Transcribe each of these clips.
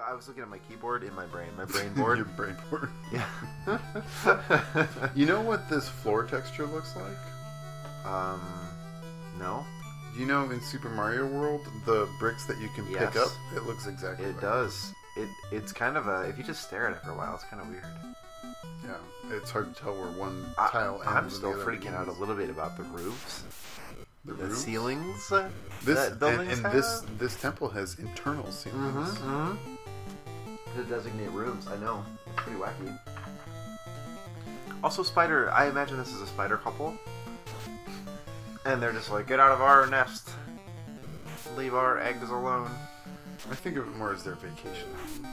I was looking at my keyboard in my brain. My brain board. Your brain board. Yeah. You know what this floor texture looks like? No. You know, in Super Mario World, the bricks that you can pick up, it looks exactly like it does. It's kind of a... If you just stare at it for a while, it's kind of weird. Yeah, it's hard to tell where one tile ends. I'm still freaking out a little bit about the roofs. The ceilings This temple has internal ceilings. To designate rooms, I know. It's pretty wacky. Also, spider... I imagine this is a spider couple. And they're just like, get out of our nest. Leave our eggs alone. I think of it more as their vacation home.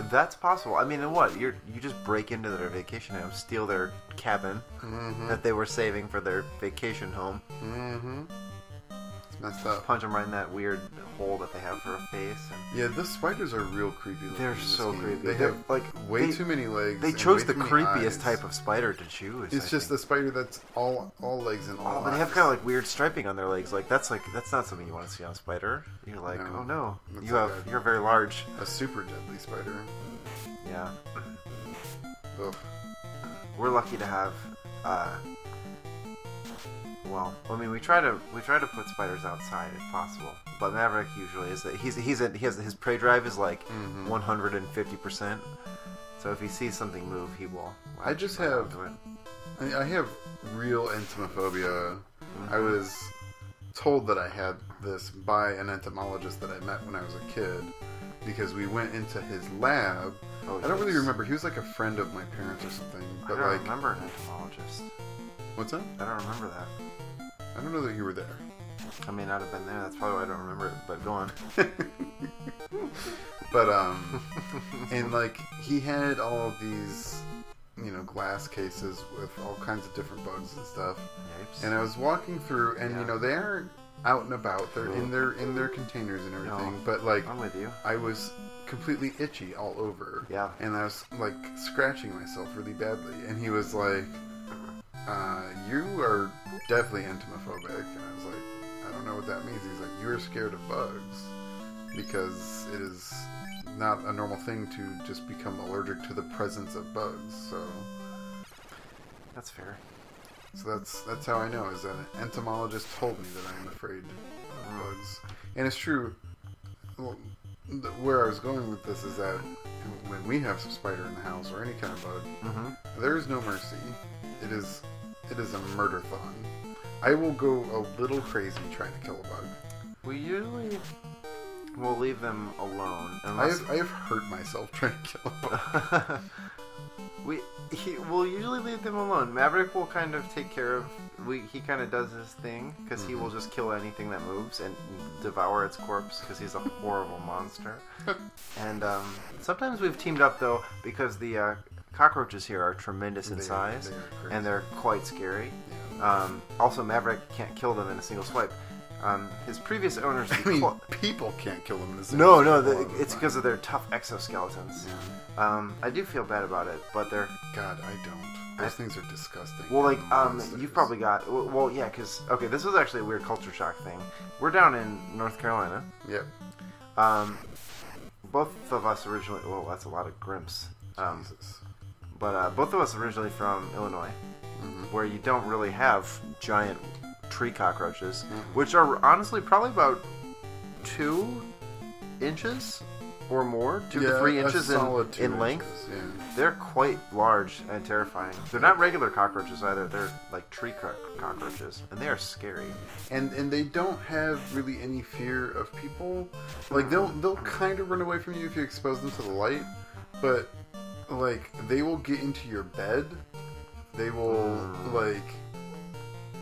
That's possible. I mean, and what? You just break into their vacation home, steal their cabin that they were saving for their vacation home. It's messed up. Punch them right in that weird hole that they have for a face. And yeah, the spiders are real creepy. They're so creepy. They have like way too many legs. They chose the creepiest type of spider to choose. It's just the spider that's all legs and all eyes. But they have kind of like weird striping on their legs. Like that's not something you want to see on a spider. You're like, oh no, you're very large. A super deadly spider. Yeah. Ugh. We're lucky to have. Well, I mean, we try to put spiders outside if possible, but Maverick usually is that he has his prey drive is like 150%. So if he sees something move, he will. I have real entomophobia. I was told that I had this by an entomologist that I met when I was a kid because we went into his lab. Oh, I don't really remember. He was like a friend of my parents or something. But I don't remember an entomologist. What's that? I don't remember that. I don't know that you were there. I may not have been there. That's probably why I don't remember it. But go on. But and like he had all of these, glass cases with all kinds of different bugs and stuff. Yipes. And I was walking through, and they aren't out and about. They're in their containers and everything. No, but like, I'm with you. I was completely itchy all over. Yeah. And I was like scratching myself really badly. And he was like, you are definitely entomophobic. And I was like, I don't know what that means. He's like, you're scared of bugs because it is not a normal thing to just become allergic to the presence of bugs. So that's fair. So that's how I know, is that an entomologist told me that I am afraid of bugs. And it's true. Well, where I was going with this is that when we have some spider in the house or any kind of bug, there is no mercy. It is a murder-thon. I will go a little crazy trying to kill a bug. We usually will leave them alone. I have hurt myself trying to kill a bug. We'll usually leave them alone. Maverick will kind of take care of... He kind of does his thing, because he will just kill anything that moves and devour its corpse, because he's a horrible monster. And sometimes we've teamed up, though, because the cockroaches here are tremendous in size, and they're quite scary. Yeah. Also, Maverick can't kill them in a single swipe. His previous owners... people can't kill them in a single swipe. No, it's because of their tough exoskeletons. Yeah. I do feel bad about it, but they're... God, I don't. Those things are disgusting. Well, like, you've probably got... Well, yeah, because... Okay, this was actually a weird culture shock thing. We're down in North Carolina. Yep. Both of us originally... Well, that's a lot of grimps. Jesus. But both of us originally from Illinois, where you don't really have giant tree cockroaches, which are honestly probably about 2 inches or more, 2 to 3 inches in length. Yeah. They're quite large and terrifying. They're not regular cockroaches either. They're like tree cockroaches, and they are scary. And they don't have really any fear of people. Like they'll kind of run away from you if you expose them to the light, but like they will get into your bed. They will like.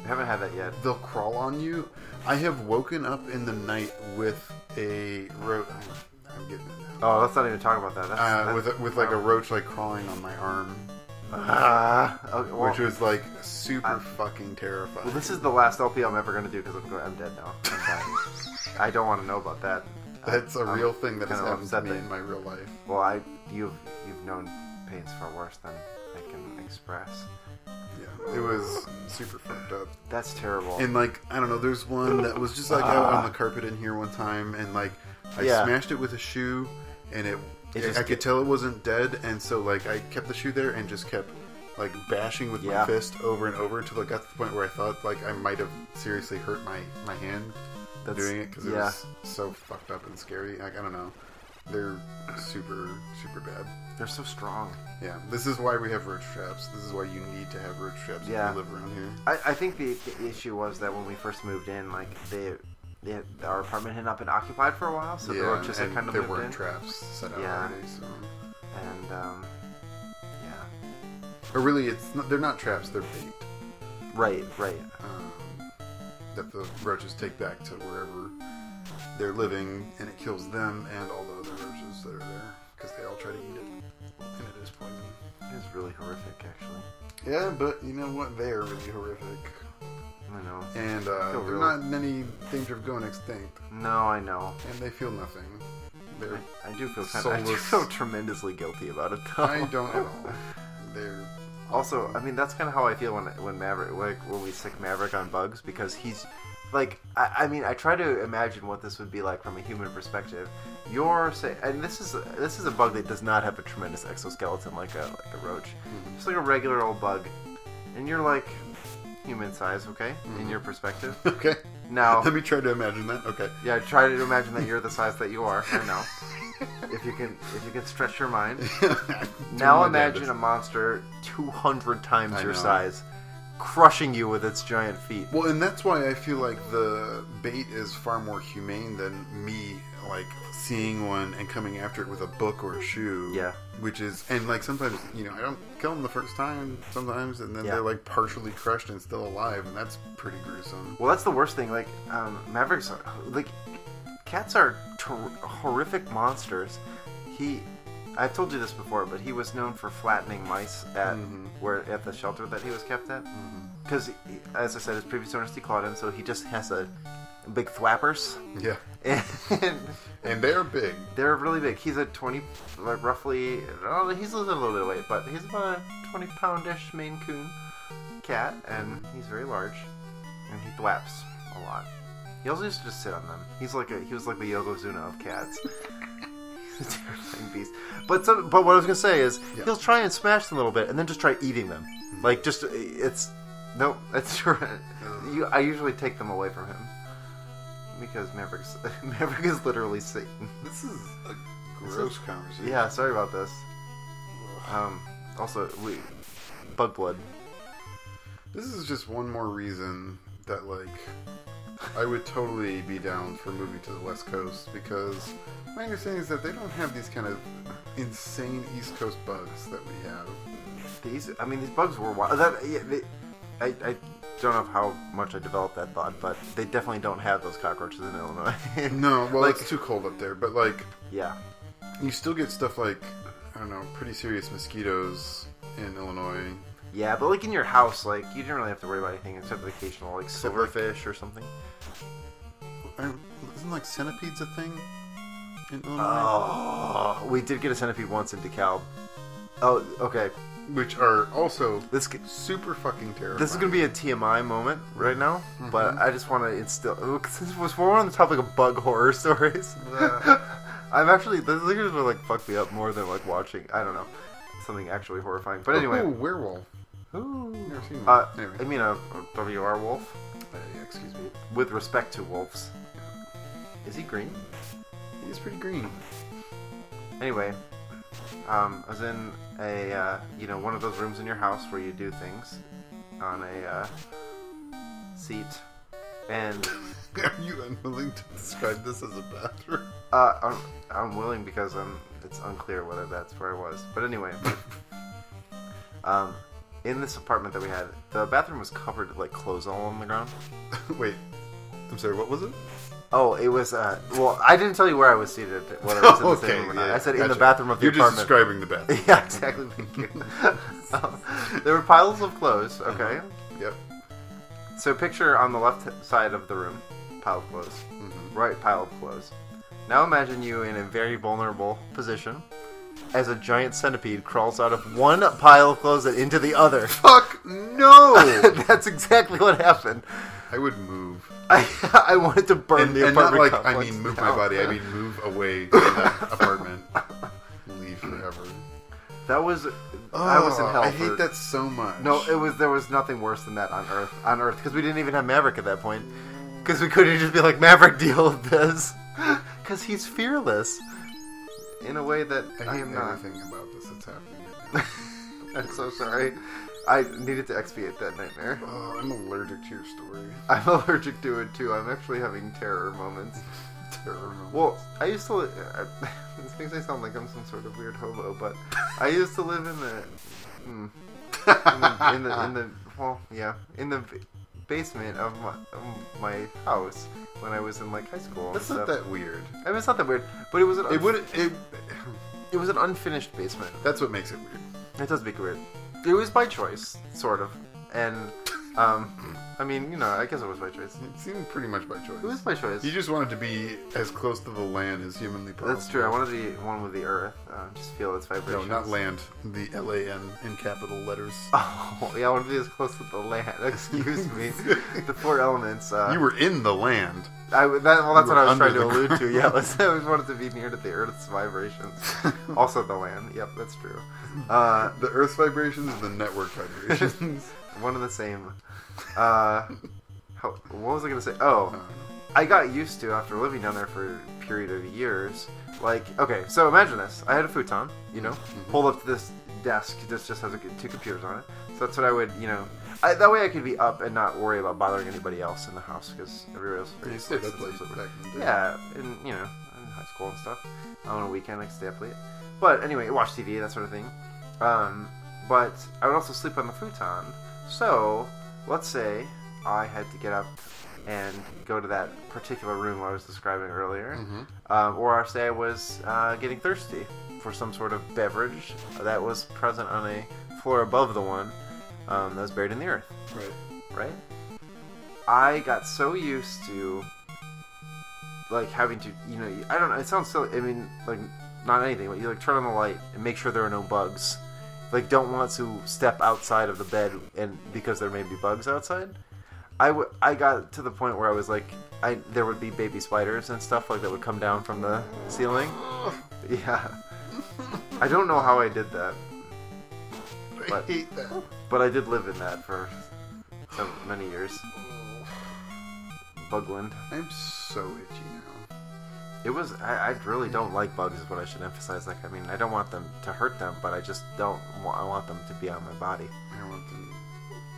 I haven't had that yet. They'll crawl on you. I have woken up in the night with a roach. I'm getting it now. Oh, let's not even talk about that. That's with like a roach like crawling on my arm. Okay, well, which was like super fucking terrifying. Well, this is the last LP I'm ever going to do because I'm dead now. I'm dying. I don't want to know about that. That's a real thing that has happened to me in my real life. Well, you've known pains far worse than I can express. Yeah, it was super fucked up. That's terrible. And like, I don't know, there's one that was just like out on the carpet in here one time, and like I smashed it with a shoe, and I could tell it wasn't dead, and so like I kept the shoe there and just kept like bashing with my fist over and over until it got to the point where I thought like I might have seriously hurt my hand doing it because it was so fucked up and scary. Like, I don't know. They're super, super bad. They're so strong. Yeah, this is why we have roach traps. This is why you need to have roach traps if you live around here. I think the issue was that when we first moved in, like our apartment had not been occupied for a while, so the roaches had kind of moved in. There weren't traps set out already, so... And, Or really, they're not traps, they're bait. Right. That the roaches take back to wherever they're living, and it kills them and all the other roaches that are there, because they all try to eat it, and it is poison. It is really horrific, actually. Yeah, but you know what? They are really horrific. I know. And they're not in any danger of going extinct. No, I know. And they feel nothing. They're I do feel tremendously guilty about it, though. I don't at all. They're also, I mean, that's kind of how I feel when Maverick, like when we sick Maverick on bugs, because he's like, I mean, I try to imagine what this would be like from a human perspective. And this is a bug that does not have a tremendous exoskeleton like a roach. Mm-hmm. It's like a regular old bug, and you're like human size, okay, in your perspective. Okay. Now, let me try to imagine that. Okay. Yeah, try to imagine that you're the size that you are. I know. If you can stretch your mind. Now imagine a monster 200 times your size, crushing you with its giant feet. Well, and that's why I feel like the bait is far more humane than me, like, seeing one and coming after it with a book or a shoe. Yeah. Which is, and like sometimes, you know, I don't kill them the first time sometimes, and then they're like partially crushed and still alive, and that's pretty gruesome. Well, that's the worst thing. Like, Mavericks, like, cats are horrific monsters. I've told you this before, but he was known for flattening mice at the shelter that he was kept at. Because, as I said, his previous owners declawed him, so he just has a big thwappers. Yeah. And they're big. They're really big. He's a 20, like roughly, he's losing a little bit of weight, but he's about a 20-pound-ish Maine Coon cat, and he's very large, and he thwaps a lot. He also used to just sit on them. He was like the Yokozuna of cats. He's a terrifying beast. But what I was gonna say is he'll try and smash them a little bit, and then just try eating them. Like that's true. I usually take them away from him because Maverick is literally Satan. This is a gross conversation. Yeah, sorry about this. Also, bug blood. This is just one more reason that, like, I would totally be down for moving to the West Coast, because my understanding is that they don't have these kind of insane East Coast bugs that we have. These bugs were wild. I don't know how much I developed that thought, but they definitely don't have those cockroaches in Illinois. No, well, it's too cold up there, but, like, yeah, you still get stuff like, I don't know, pretty serious mosquitoes in Illinois. Yeah, but like in your house, like you didn't really have to worry about anything except the occasional like silverfish or something. Isn't like centipedes a thing in Illinois? Oh, we did get a centipede once in DeKalb. Oh, okay. Which are also super fucking terrifying. This is going to be a TMI moment right now, but I just want to instill. Since we're on the topic of bug horror stories, I'm actually this is going to like fuck me up more than like watching. I don't know, something actually horrifying. But anyway, werewolf. Ooh. Never seen one. Anyway. I mean a WR wolf. Yeah, excuse me. With respect to wolves, is he green? He's pretty green. Anyway, I was in a one of those rooms in your house where you do things on a seat, and are you unwilling to describe this as a bathroom? I'm willing because it's unclear whether that's where I was. But anyway, in this apartment that we had, the bathroom was covered with like clothes all on the ground. Wait, I'm sorry. What was it? Oh, it was, well, I didn't tell you where I was seated, whether I was in the same room or not. I said in the bathroom of the apartment. You're just describing the bathroom. Yeah, exactly. Thank you. There were piles of clothes, okay? Yep. So picture on the left side of the room, pile of clothes. Right pile of clothes. Now imagine you in a very vulnerable position as a giant centipede crawls out of one pile of clothes and into the other. Fuck no! That's exactly what happened. I would move. I wanted to burn the apartment. And not like, I mean, move my body. I mean, move away from that apartment. That was... I was in hell. I hate that so much. No, there was nothing worse than that on Earth, because we didn't even have Maverick at that point. Because we couldn't just be like, Maverick, deal with this. Because he's fearless. In a way that I hate am not. everything about this that's happening right now. I'm so sorry. I needed to expiate that nightmare. Oh, I'm allergic to your story. I'm allergic to it too. I'm actually having terror moments. Terror moments. Well, I used to. This makes me sound like I'm some sort of weird hobo, but I used to live in the basement of my house when I was in like high school. That's not that weird. I mean, it's not that weird, but it was It was an unfinished basement. That's what makes it weird. It does make it weird. It was by choice, sort of, and I mean, you know, I guess it was by choice. It seemed pretty much by choice. It was by choice. You just wanted to be as close to the land as humanly possible. That's true. I wanted to be one with the earth. Just feel its vibrations. No, not land. The L-A-N in capital letters. Oh, yeah, I want to be as close to the land. Excuse me. The four elements. You were in the land. That's what I was trying to allude to. Yeah, I always wanted to be near to the earth's vibrations. Also the land. Yep, that's true. The earth's vibrations, the network vibrations. One and the same. What was I going to say? Oh, I got used to, after living down there for a period of years, like, okay, so imagine this. I had a futon, you know, pulled up to this desk. This just has two computers on it. So that's what I would, you know, that way I could be up and not worry about bothering anybody else in the house, because everybody else You stayed up late back in the day. Yeah, and, you know, in high school and stuff. On a weekend, I could stay up late. But anyway, watch TV, that sort of thing. But I would also sleep on the futon. So, let's say I had to get up and go to that particular room I was describing earlier. Or say I was getting thirsty for some sort of beverage that was present on a floor above the one that was buried in the earth. Right? I got so used to, like, having to, you know, I don't know, it sounds silly, I mean, like, not anything, but you, like, turn on the light and make sure there are no bugs. Like, don't want to step outside of the bed and because there may be bugs outside. I got to the point where I was like, there would be baby spiders and stuff like that would come down from the ceiling. Yeah. I don't know how I did that. I hate that. But I did live in that for so many years. Bugland. I'm so itchy now. It was, I really don't like bugs is what I should emphasize. Like, I mean, I don't want them to hurt them, but I just don't want, I want them to be on my body. I want them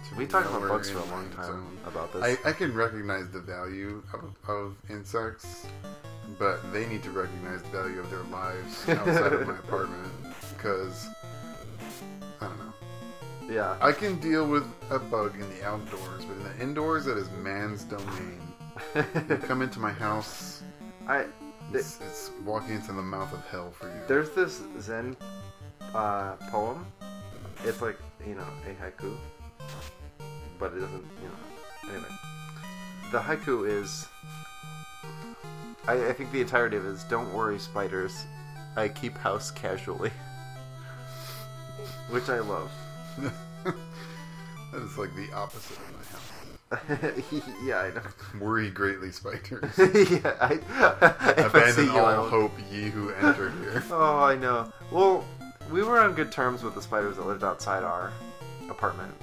to We talked about bugs for a long time about this. I can recognize the value of insects, but they need to recognize the value of their lives outside of my apartment, because, I don't know. Yeah. I can deal with a bug in the outdoors, but in the indoors, that is man's domain. You come into my house... It's walking into the mouth of hell for you. There's this Zen poem. It's like, you know, a haiku. But it doesn't, you know. Anyway. The haiku is... I think the entirety of it is, don't worry, spiders. I keep house casually. Which I love. That is like the opposite of my house. Yeah, I know. Worry greatly, spiders. Yeah, Abandon all hope, ye who entered here. Oh, I know. Well, we were on good terms with the spiders that lived outside our apartment.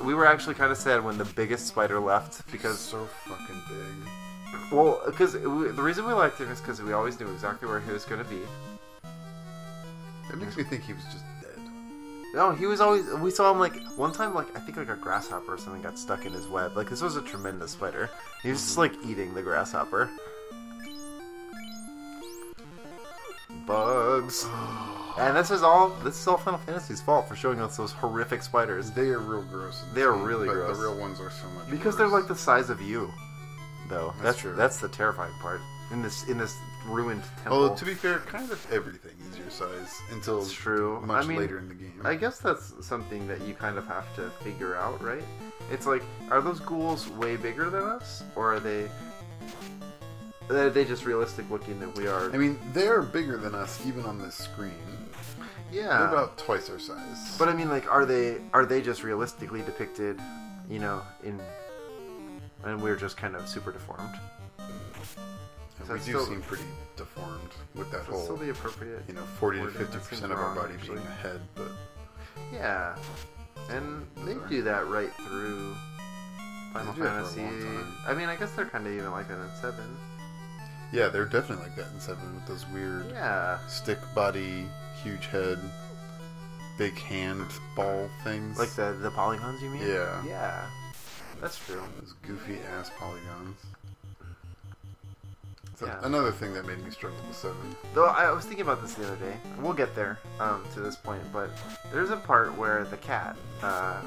We were actually kind of sad when the biggest spider left because so fucking big. Well, because the reason we liked him is because we always knew exactly where he was going to be. That makes me think he was just dead. No, he was always... We saw him, like, one time, like, I think, like, a grasshopper or something got stuck in his web. Like, this was a tremendous spider. He was just, like, eating the grasshopper. Bugs. And this is all Final Fantasy's fault for showing us those horrific spiders. They are real gross. They are really gross. The real ones are so much because worse. They're, like, the size of you, though. That's true. That's the terrifying part. In this ruined temple. Well, to be fair, kind of everything is your size until it's true. much later in the game. I guess that's something that you kind of have to figure out, right? It's like, are those ghouls way bigger than us? Or are they just realistic looking that we are? I mean, they're bigger than us even on this screen. Yeah. They're about twice our size. But I mean, like, are they just realistically depicted, you know, and we're just kind of super deformed? We do seem pretty deformed with that whole. Still the appropriate. 40 to 50% of our body being a head, but. Yeah, and they do that right through Final Fantasy. I mean, I guess they're kind of even like that in 7. Yeah, they're definitely like that in 7 with those weird stick body, huge head, big hand ball things. Like the polygons, you mean? Yeah. Yeah, that's true. Those goofy ass polygons. So another thing that made me struggle with 7. Though I was thinking about this the other day. We'll get there to this point, but there's a part where the cat,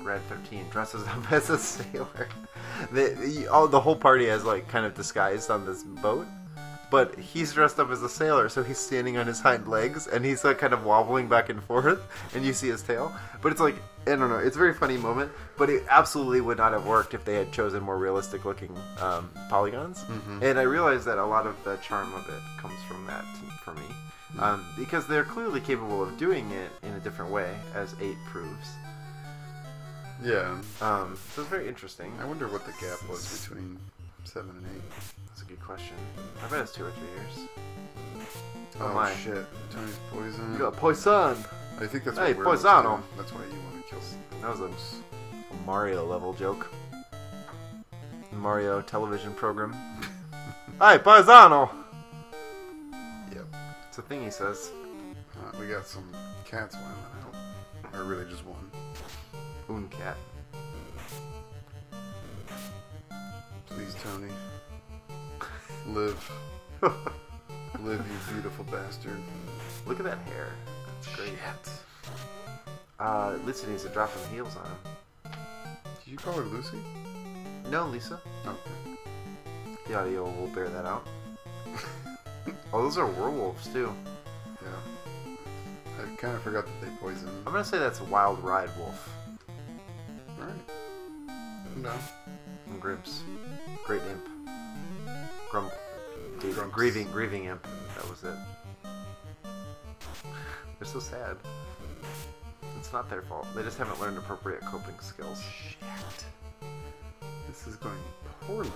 Red 13, dresses up as a sailor. The whole party has like kind of disguised on this boat, but he's dressed up as a sailor, so he's standing on his hind legs and he's like kind of wobbling back and forth, and you see his tail. But it's like, I don't know, it's a very funny moment, but it absolutely would not have worked if they had chosen more realistic looking polygons. Mm-hmm. And I realized that a lot of the charm of it comes from that for me, because they're clearly capable of doing it in a different way, as 8 proves. Yeah. So it's very interesting. I wonder what the gap was between 7 and 8. That's a good question. I bet it's 2 or 3 years. Oh my shit! Tony's poison. You got poison. I think that's hey, what Poisano. That's why you want to kill. That was a Mario level joke. Mario television program. Hey, Poisano. Yep. It's a thing he says. We got some cats wilding out, or really just one. Un cat. Please, Tony. Live. Live, you beautiful bastard. Look at that hair. That's great. Shit. Lisa needs to drop some heels on him. Did you call her Lucy? No, Lisa. Okay. The audio will bear that out. Oh, those are werewolves, too. Yeah. I kind of forgot that they poison. I'm going to say that's a wild ride wolf. Alright. I'm down. And Grimps. Great imp. Grumps. Grieving imp. That was it. They're so sad. It's not their fault. They just haven't learned appropriate coping skills. Shit. This is going poorly.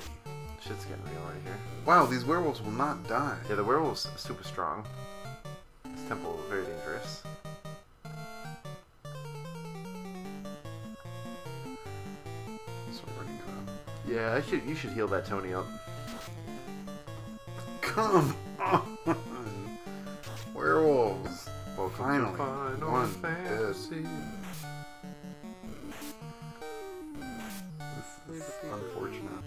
Shit's getting real right here. Wow, these werewolves will not die. Yeah, the werewolf's super strong. This temple is very dangerous. Yeah, you should heal that Tony up. Come on! Werewolves! Welcome finally, to Final one Fantasy. This is unfortunate.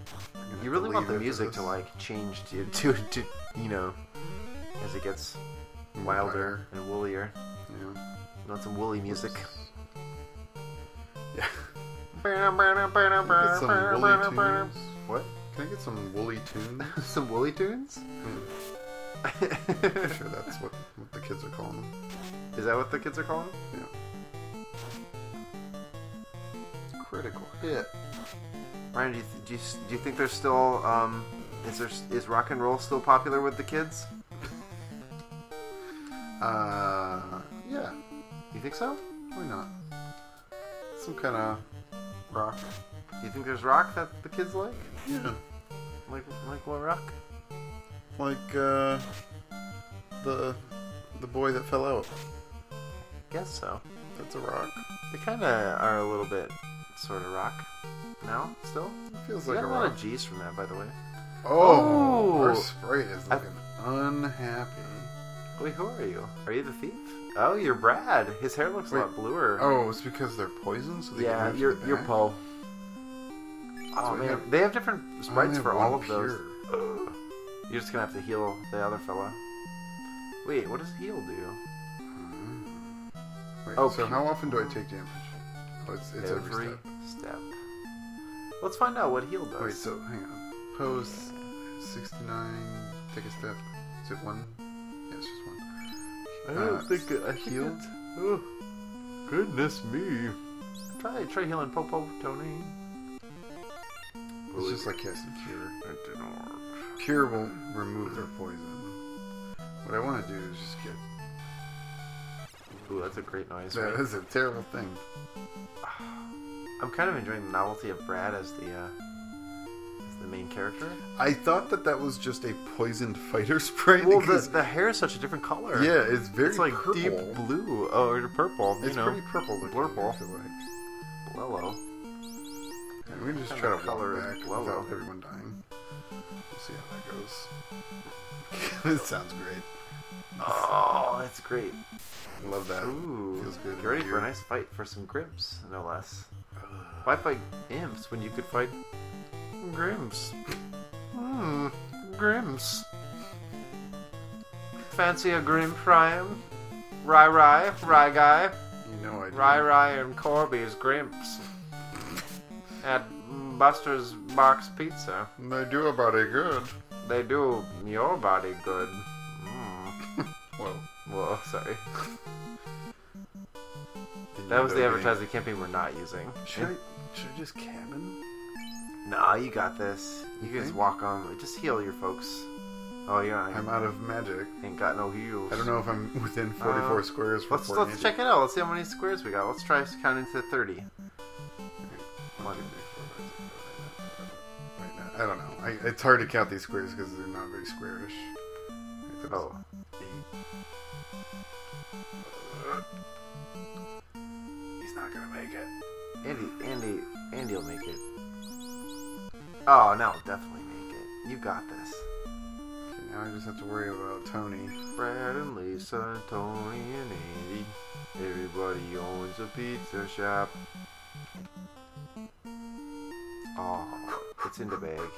You really want the music to like change to you know, as it gets wilder and woolier. Yeah. You want some woolly music? Yeah. Get some woolly tunes. What? Can I get some woolly tunes? Some woolly tunes? I'm sure that's what the kids are calling them. Is that what the kids are calling them? Yeah. Critical hit. Ryan, do you think there's still is rock and roll still popular with the kids? Yeah. You think so? Why not? Some kind of rock. Do you think there's rock that the kids like? Yeah. Like what rock? Like the boy that fell out. Guess so. That's a rock. They kind of are a little bit sort of rock now. Still, It feels we like got a a lot rock. of G's from that, by the way. Oh, our sprite is looking unhappy. Wait, who are you? Are you the thief? Oh, you're Brad. His hair looks a lot bluer. Oh, it's because they're poison, so they can move you're to the you're back? Poe. Oh So man, they have different sprites for all of pure. those. You're just gonna have to heal the other fella. Wait, what does heal do? Wait, Oh, so how often do I take damage? Oh, it's every step. Let's find out what heal does. Wait, so hang on. Pose 69. Take a step. Is it one? Yeah, it's just one. I don't think I healed. Oh, goodness me! Try healing Popo, Tony. It's just like casting Cure. It didn't work. Cure will remove their poison. What I want to do is just get. Ooh, that's a great noise. That Right? is a terrible thing. I'm kind of enjoying the novelty of Brad as the the main character. I thought that was just a poisoned fighter spray. Well, the hair is such a different color. Yeah, it's very It's like purple. deep blue or purple. It's pretty purple looking. Blurple. I feel like. Blello. And we can just Kind try to of color walk back is blello. without everyone dying. We'll see how that goes. It sounds great. Oh, that's great. Love that. Ooh, Feels good. get ready for a nice fight for some grimps, no less. Why fight imps when you could fight grimps? Grimps. Fancy a grimp, Ryan? Rye guy. You know I do. Rye and Corby's grimps. At Buster's Box Pizza. They do a body good. They do your body good. Well, Sorry. That was the advertising campaign we're not using. Should I just cabin? Nah, you got this. You can just walk on. Just heal your folks. Oh, yeah. I'm out of magic. Ain't got no heals. I don't know if I'm within 44 squares for Let's check it out. Let's see how many squares we got. Let's try counting to 30. Right now. I don't know. It's hard to count these squares because they're not very squarish. Oh. He's not gonna make it. Andy will make it. Oh, no, definitely make it. You got this. Okay, now I just have to worry about Tony. Brad and Lisa and Tony and Andy. Everybody owns a pizza shop. Oh, it's in the bag.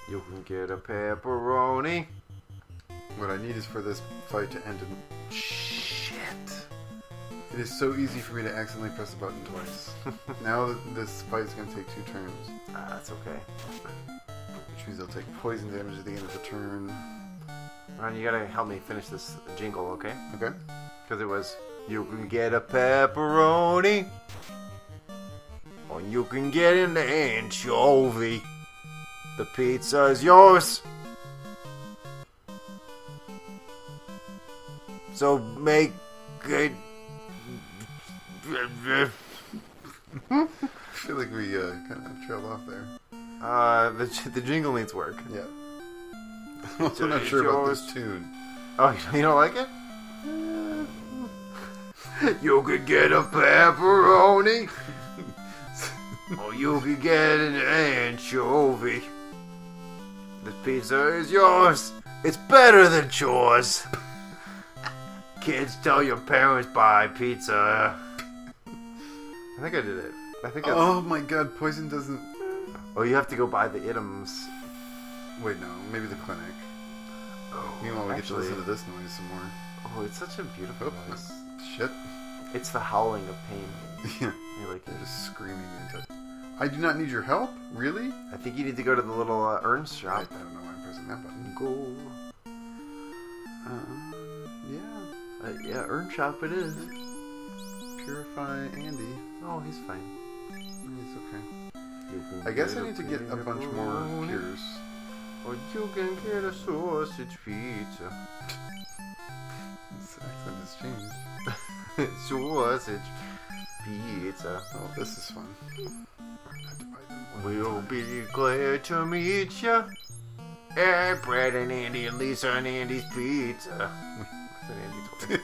You can get a pepperoni. What I need is for this fight to end in... Shit! It is so easy for me to accidentally press the button twice. Now that this fight is going to take 2 turns. That's okay. Which means I'll take poison damage at the end of the turn. Ryan, you gotta help me finish this jingle, okay? Okay. Because it was, you can get a pepperoni. Or you can get an anchovy. The pizza is yours. So make it. I feel like we kind of trailed off there. The jingle needs work. Yeah. I'm also not sure about this tune. Oh, you don't like it? You could get a pepperoni. Or you could get an anchovy. The pizza is yours. It's better than chores. Kids, tell your parents buy pizza. I think I did it. Oh my god, poison doesn't... Oh, you have to go buy the items. Wait, no, maybe the clinic. Oh, Meanwhile, we get to listen to this noise some more. Oh, it's such a beautiful noise. Shit. It's the howling of pain. Yeah. You like They're it? just screaming into... I do not need your help? Really? I think you need to go to the little urn shop. I don't know why I'm pressing that button. Go. Yeah. Yeah, urn shop it is. Purify Andy. Oh, he's fine. He's okay. You can I guess get I need to get a bunch more pepperoni, cures. Or you can get a sausage pizza. This accent has changed. Sausage pizza. Oh, this is fun. I have to buy them one We'll time. be glad to meet ya. At Brad and Andy and Lisa and Andy's Pizza. That's an Andy toy.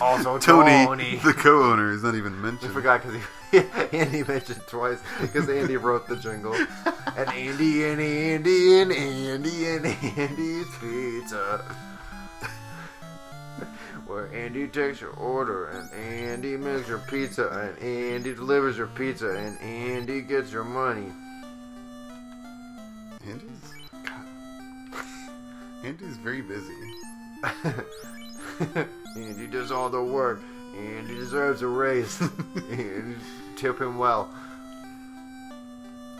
Also Tony. The co-owner, is not even I mentioned. forgot because Andy mentioned twice because Andy wrote the jingle. And Andy and Andy and Andy and Andy's Pizza. Where Andy takes your order and Andy makes your pizza and Andy delivers your pizza and Andy gets your money. Andy's very busy. Andy does all the work. Andy deserves a raise. And tip him well.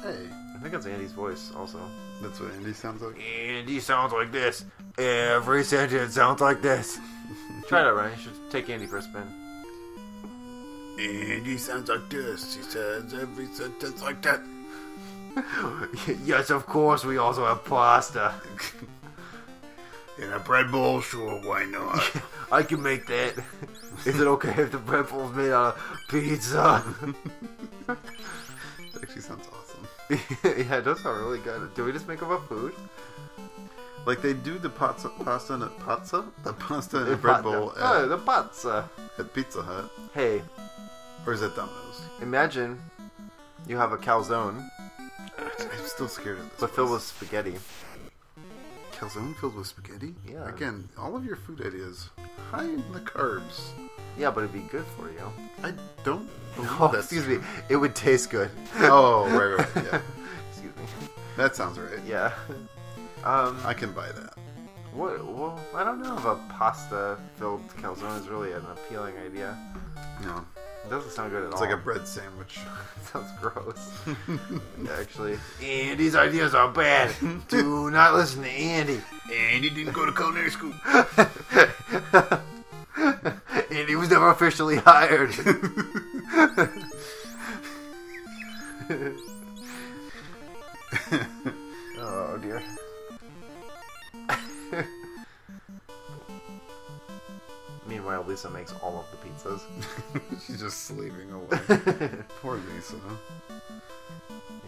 Hey, I think that's Andy's voice also. that's what Andy sounds like. Andy sounds like this. Every sentence sounds like this. Try that, Ryan. You should take Andy for a spin. Andy sounds like this. He says every sentence like that. Yes, of course, we also have pasta. In a bread bowl, sure, why not? I can make that. Is it okay if the bread bowl's made out of pizza? That actually sounds awesome. Yeah, it does sound really good. Did we just make up a food? Like they do the pasta in a bread bowl the pizza. at Pizza Hut. Hey, Or is that Domino's? imagine you have a calzone, I'm still scared of this. but filled with spaghetti. Calzone filled with spaghetti? Yeah. Again, all of your food ideas high in the carbs. Yeah, but it'd be good for you. I don't believe Oh, that's excuse me. true. It would taste good. Oh, right, yeah. Excuse me. That sounds right. Yeah. I can buy that. What? Well, I don't know if a pasta-filled calzone is really an appealing idea. No. It doesn't sound good at all. It's like a bread sandwich. It sounds gross. Actually, Andy's ideas are bad. Do not listen to Andy. Andy didn't go to culinary school. Andy was never officially hired. Oh dear. Meanwhile, Lisa makes all of the pizzas. She's just slaving away. Poor Lisa.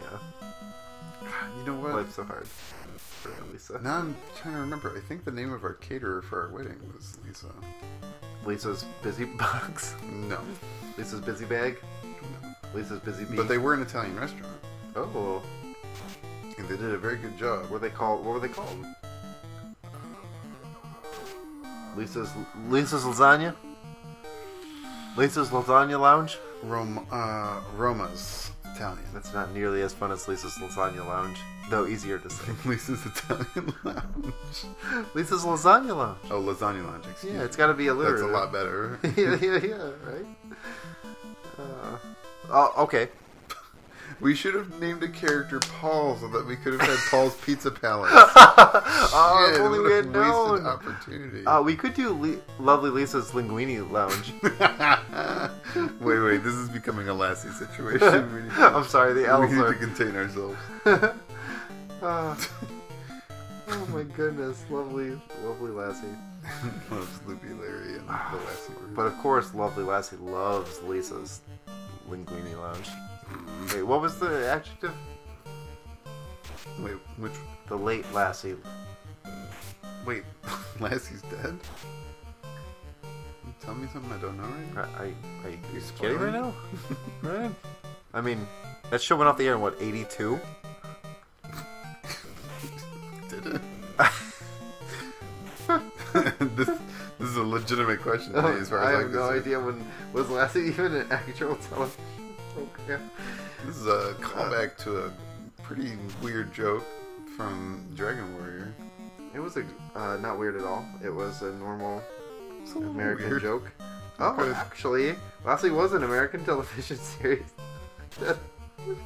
Yeah. You know what? Life's so hard for Lisa. Now I'm trying to remember. I think the name of our caterer for our wedding was Lisa. Lisa's busy box. No. Lisa's busy bag. No. Lisa's busy bee. But they were an Italian restaurant. Oh. And they did a very good job. What were they called? Lisa's Lasagna? Lisa's Lasagna Lounge? Roma's Italian. That's not nearly as fun as Lisa's Lasagna Lounge, though easier to say. Lisa's Italian Lounge. Lisa's Lasagna Lounge. Oh, Lasagna Lounge, excuse me. Yeah, it's got to be alliterative. That's a lot better. yeah, right? Oh, okay. We should have named a character Paul so that we could have had Paul's Pizza Palace. Oh, if Shit, only what we a had known. wasted opportunity. We could do lovely Lisa's Linguini Lounge. Wait, this is becoming a Lassie situation. We need to, I'm sorry, the we L's need are... to contain ourselves. Oh my goodness, lovely Lassie. Loves Loopy Larry and the Lassie group. But of course, lovely Lassie loves Lisa's Linguini Lounge. Wait, what was the adjective? Wait, which? The late Lassie. Wait, Lassie's dead? Tell me something I don't know right Are you You kidding right now? Right? I mean, that show went off the air in what, 82? Did it? this is a legitimate question to me as far as I I'm have no concerned. idea when was Lassie even an actual television program. This is a callback to a pretty weird joke from Dragon Warrior. It was not weird at all. It was a normal It's a little American weird. joke. Oh, Okay. actually, Lassie was an American television series.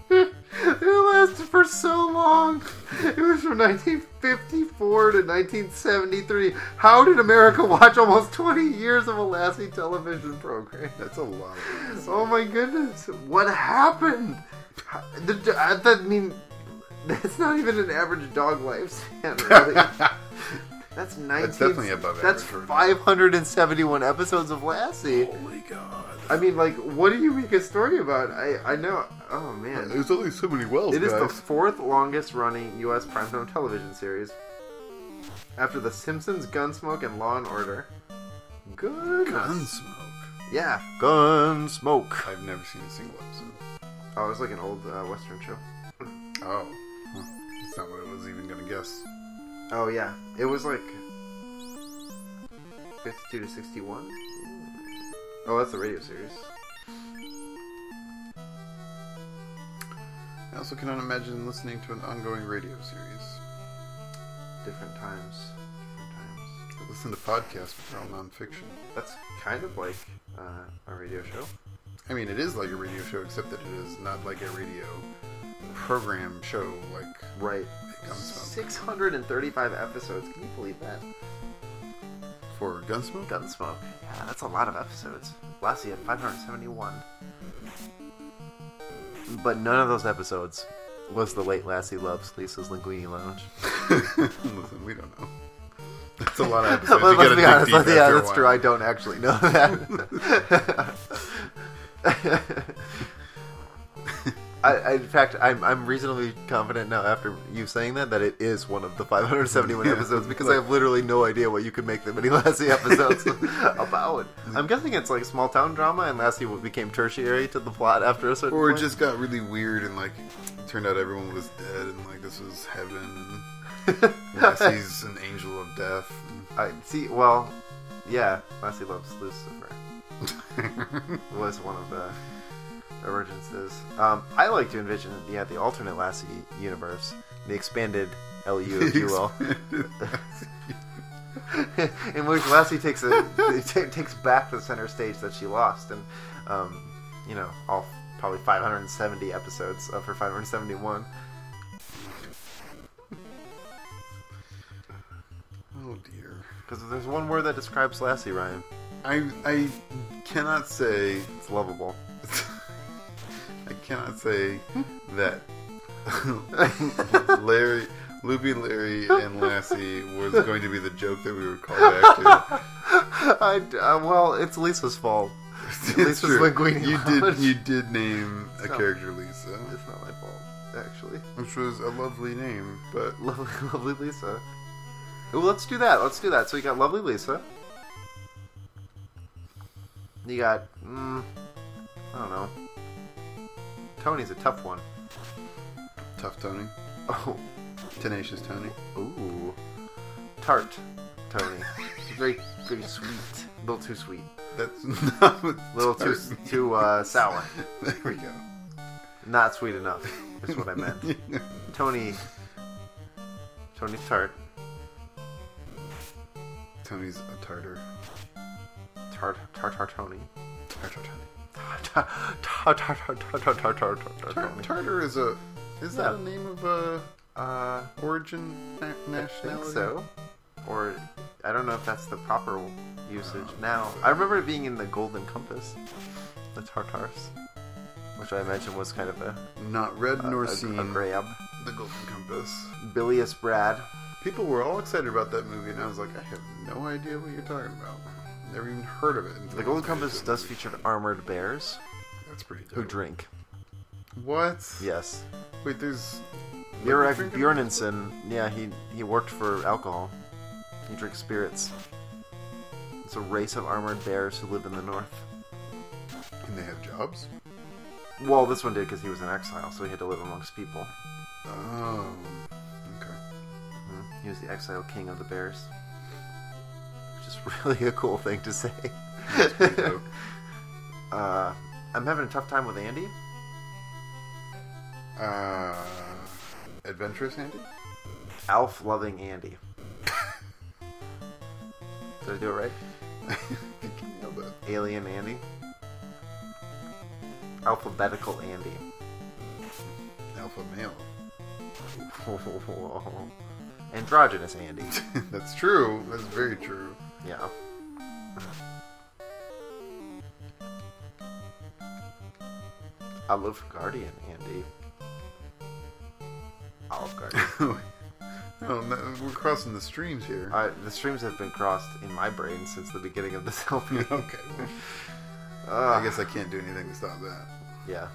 It lasted for so long. It was from 1954 to 1973. How did America watch almost 20 years of a Lassie television program? That's a lot of Lassie. Oh my goodness. What happened? I mean, that's not even an average dog lifespan, really. That's 19. That's definitely above That's average. 571 episodes of Lassie. Holy God. I mean, like, what do you make a story about? I know. Oh, man. There's only so many wells, It is the guys. fourth longest running U.S. primetime television series. After The Simpsons, Gunsmoke, and Law and Order. Goodness. Gunsmoke. Yeah. Gunsmoke. I've never seen a single episode. Oh, it was like an old Western show. Oh. Huh. That's not what I was even going to guess. Oh, yeah. It was like 52 to 61. Oh, that's the radio series. I also cannot imagine listening to an ongoing radio series. Different times. I listen to podcasts, but they're all nonfiction. That's kind of like a radio show. I mean, it is like a radio show, except that it is not like a radio program show like Right. Gunsmoke. 635 episodes. Can you believe that? For Gunsmoke? Gunsmoke. Yeah, that's a lot of episodes. Lassie had 571. But none of those episodes was the late Lassie loves Lisa's Linguini Lounge. Listen, we don't know. That's a lot of episodes. You Let's gotta be dig honest. deep after Yeah, a that's while. true. I don't actually know that. In fact, I'm reasonably confident now after you saying that it is one of the 571 episodes because I have literally no idea what you could make the mini Lassie episodes about. I'm guessing it's like small town drama and Lassie became tertiary to the plot after a certain Or point. it just got really weird and like turned out everyone was dead and like this was heaven and Lassie's an angel of death. I see. Well, yeah, Lassie loves Lucifer. Was one of the origins. I like to envision the alternate Lassie universe, the expanded LU, if you will, in which Lassie takes back the center stage that she lost, and all probably 570 episodes of her 571. Oh dear. Because there's one word that describes Lassie, Ryan. I cannot say it's lovable. I cannot say that Loopy Larry and Lassie was going to be the joke that we would call back to. Well, it's Lisa's fault. Lisa's linguini. You did name a character Lisa. It's not my fault, actually. Which was a lovely name, but lovely Lisa. Ooh, let's do that. So you got lovely Lisa. You got I don't know. Tony's a tough one. Tough Tony. Oh. Tenacious Tony. Ooh. Tart Tony. Very, very sweet. A little too sweet. That's not what a little too sour. There we go. Not sweet enough, is what I meant. Tony's tart. Tony's a tartar. Tart Tony. Tartar is that a name of a origin nationality? I think so. Or I don't know if that's the proper usage now. I remember it being in the Golden Compass, the Tartars, which I imagine was kind of a not read nor seen a grab. The Golden Compass. Bilious Brad. People were all excited about that movie, and I was like, I have no idea what you're talking about. Never even heard of it. The Golden Compass does feature armored bears. That's pretty dope. Who drink. What? Yes. Wait, there's... Bjornsson, yeah, he worked for alcohol. He drinks spirits. It's a race of armored bears who live in the north. And they have jobs? Well, this one did because he was in exile, so he had to live amongst people. Oh, okay. He was the exile king of the bears. Which is really a cool thing to say. That's pretty dope. I'm having a tough time with Andy. Adventurous Andy? Alf-loving Andy. Did I do it right? I think you nailed it. Alien Andy. Alphabetical Andy. Alpha male. Androgynous Andy. That's true. That's very true. Yeah. Olive Guardian Andy. Olive Guardian. Oh, no, we're crossing the streams here. The streams have been crossed in my brain since the beginning of this LP. Okay. Well, I guess I can't do anything to stop that. Yeah.